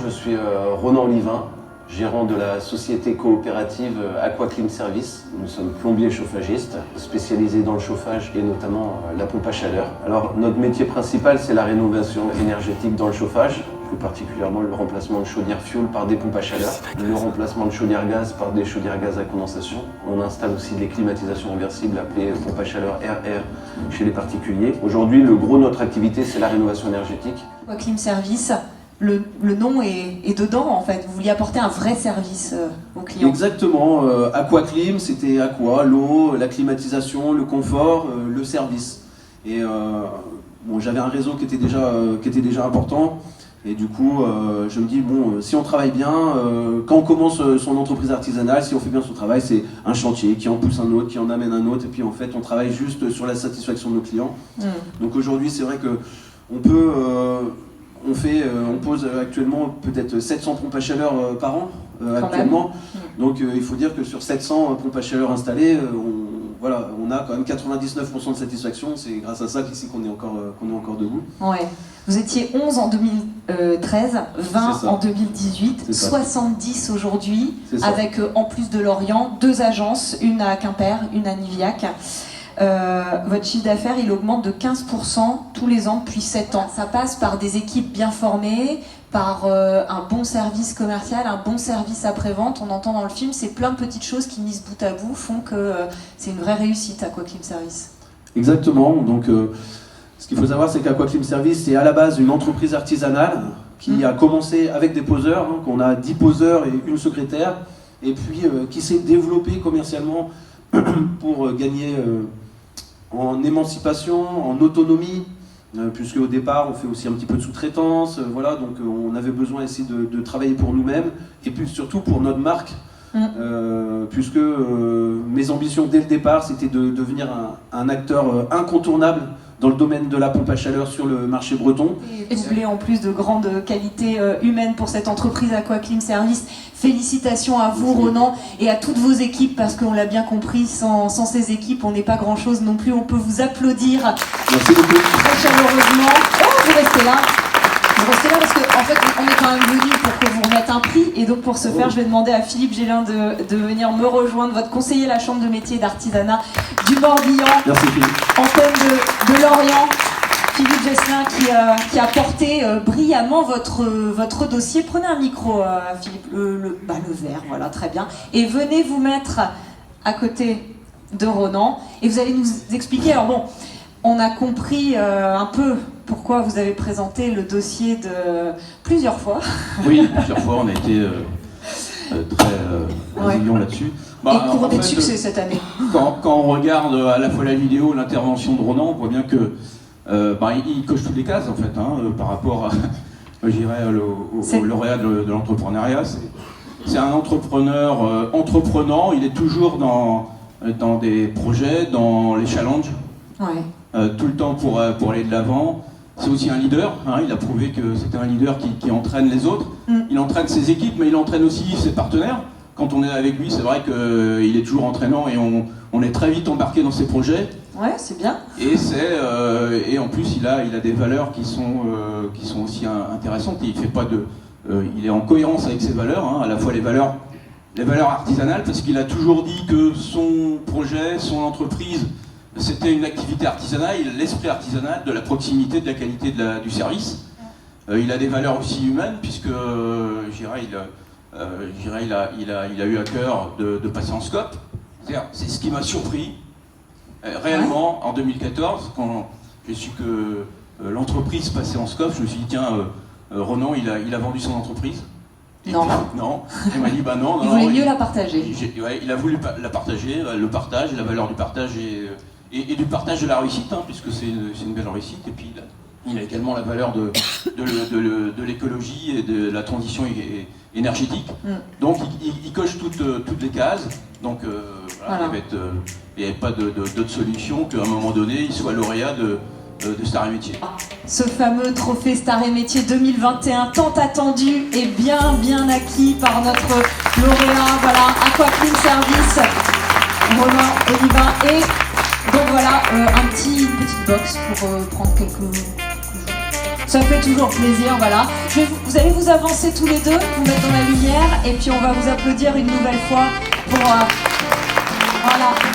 je suis Ronan Olivin, gérant de la société coopérative Aquaclim Service. Nous sommes plombiers chauffagistes, spécialisés dans le chauffage et notamment la pompe à chaleur. Alors notre métier principal, c'est la rénovation énergétique dans le chauffage, plus particulièrement le remplacement de chaudières fuel par des pompes à chaleur, le remplacement de chaudières gaz par des chaudières gaz à condensation. On installe aussi des climatisations réversibles appelées pompes à chaleur RR chez les particuliers. Aujourd'hui, le gros de notre activité, c'est la rénovation énergétique. Aquaclim Service, le nom est dedans en fait. Vous vouliez apporter un vrai service aux clients. Exactement. Aquaclim, c'était aqua, l'eau, la climatisation, le confort, le service. Et bon, j'avais un réseau qui était déjà important. Et du coup, je me dis, bon, si on travaille bien, quand on commence son entreprise artisanale, si on fait bien son travail, c'est un chantier qui en pousse un autre, qui en amène un autre. Et puis en fait, on travaille juste sur la satisfaction de nos clients. Donc aujourd'hui, c'est vrai que on peut... on pose actuellement peut-être 700 pompes à chaleur par an actuellement. Donc il faut dire que sur 700 pompes à chaleur installées, on a quand même 99% de satisfaction. C'est grâce à ça qu'ici qu'on est encore debout. Ouais. Vous étiez 11 en 2013, 20 en 2018, 70 aujourd'hui, avec en plus de Lorient, 2 agences, une à Quimper, une à Niviac. Votre chiffre d'affaires, il augmente de 15% tous les ans depuis 7 ans. Ça passe par des équipes bien formées, par un bon service commercial, un bon service après-vente. On entend dans le film, c'est plein de petites choses qui, mises bout à bout, font que c'est une vraie réussite Aquaclim Service. Exactement. Donc, ce qu'il faut savoir, c'est qu'Aquaclim Service, c'est à la base une entreprise artisanale qui a commencé avec des poseurs. Donc on a 10 poseurs et une secrétaire, et puis qui s'est développée commercialement pour gagner en émancipation, en autonomie, puisque au départ on fait aussi un petit peu de sous-traitance, voilà, donc on avait besoin ici de travailler pour nous-mêmes et puis surtout pour notre marque, puisque mes ambitions dès le départ c'était de devenir un acteur incontournable dans le domaine de la pompe à chaleur sur le marché breton. Et doublé en plus de grandes qualités humaines pour cette entreprise Aquaclim Service. Félicitations à vous Ronan et à toutes vos équipes, parce qu'on l'a bien compris, sans ces équipes on n'est pas grand chose non plus. On peut vous applaudir. Merci beaucoup. Très chaleureusement. Oh, vous restez là. Vous restez là parce qu'en fait on est quand même venu pour que vous remette un prix, et donc pour ce faire je vais demander à Philippe Gélin de venir me rejoindre, votre conseiller à la chambre de métier et d'artisanat du Morbihan. Merci Philippe. Antenne de Lorient. Philippe Gesselin qui a porté brillamment votre dossier. Prenez un micro, Philippe, le vert, voilà, très bien. Et venez vous mettre à côté de Ronan. Et vous allez nous expliquer. Alors bon, on a compris un peu pourquoi vous avez présenté le dossier plusieurs fois. Oui, plusieurs fois, on a été très résilients là-dessus. Et couronné de succès cette année. Quand on regarde à la fois la vidéo, l'intervention de Ronan, on voit bien que il coche toutes les cases en fait, par rapport à, je dirais, au lauréat de l'entrepreneuriat. C'est un entrepreneur entreprenant, il est toujours dans des projets, dans les challenges, tout le temps pour aller de l'avant. C'est aussi un leader, il a prouvé que c'était un leader qui entraîne les autres. Il entraîne ses équipes, mais il entraîne aussi ses partenaires. Quand on est avec lui, c'est vrai qu'il est toujours entraînant et on est très vite embarqué dans ses projets. Ouais, c'est bien. Et en plus, il a des valeurs qui sont aussi intéressantes. Il est en cohérence avec ses valeurs, à la fois les valeurs artisanales, parce qu'il a toujours dit que son projet, son entreprise, c'était une activité artisanale, l'esprit artisanal, de la proximité, de la qualité du service. Il a des valeurs aussi humaines, puisque il a eu à cœur de passer en scope. C'est ce qui m'a surpris. Réellement, en 2014, quand j'ai su que l'entreprise passait en scope, je me suis dit, tiens, Ronan, il a vendu son entreprise. Non. Non. Il m'a dit, non. Il voulait mieux la partager. Il a voulu la partager, le partage, la valeur du partage et du partage de la réussite, puisque c'est une belle réussite. Et puis, il a également la valeur de l'écologie et de la transition énergétique. Donc, il coche toutes les cases. Donc, il n'y avait pas d'autre solution qu'à un moment donné, il soit lauréat de Star et Métier. Ce fameux trophée Star et Métier 2021, tant attendu et bien acquis par notre lauréat, voilà, Aquaclim Service, Ronan Olivin. Et donc voilà, une petite box pour prendre quelques... Ça fait toujours plaisir, voilà. Vous allez vous avancer tous les deux, vous mettre dans la lumière, et puis on va vous applaudir une nouvelle fois pour... voilà.